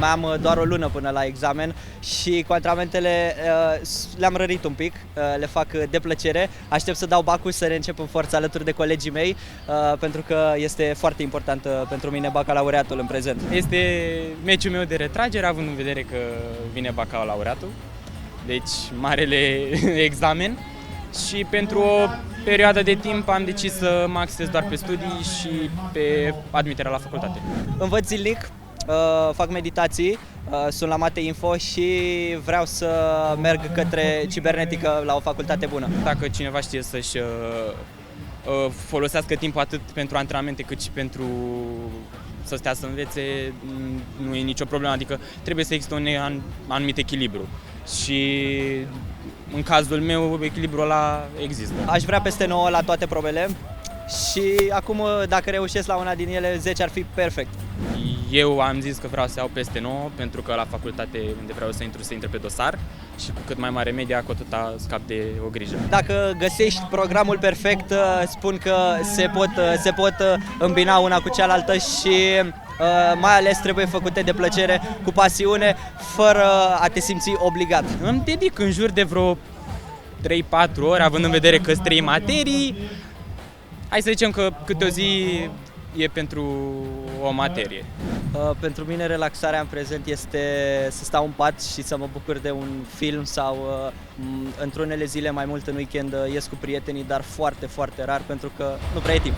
mai am doar o lună până la examen și cu antrenamentele le-am rărit un pic, le fac de plăcere. Aștept să dau bacul și să reîncep în forță alături de colegii mei, pentru că este foarte important pentru mine bacalaureatul în prezent. Este meciul meu de retragere, având în vedere că vine bacalaureatul, deci marele examen, și pentru o perioadă de timp am decis să mă axez doar pe studii și pe admiterea la facultate. Învăț zilnic, fac meditații, sunt la Mate Info și vreau să merg către cibernetică la o facultate bună. Dacă cineva știe să-și folosească timpul atât pentru antrenamente cât și pentru să stea să învețe, nu e nicio problemă, adică trebuie să existe un anumit echilibru și în cazul meu echilibrul ăla există. Aș vrea peste 9 la toate probele și acum dacă reușesc la una din ele 10 ar fi perfect. Eu am zis că vreau să iau peste 9 pentru că la facultate unde vreau să intru pe dosar și cu cât mai mare media, cu atâta scap de o grijă. Dacă găsești programul perfect, spun că se pot îmbina una cu cealaltă și mai ales trebuie făcute de plăcere, cu pasiune, fără a te simți obligat. Îmi dedic în jur de vreo 3-4 ore, având în vedere că sunt 3 materii. Hai să zicem că câte o zi e pentru o materie. Pentru mine relaxarea în prezent este să stau în pat și să mă bucur de un film sau într-unele zile mai mult în weekend ies cu prietenii, dar foarte, foarte rar pentru că nu prea e timp.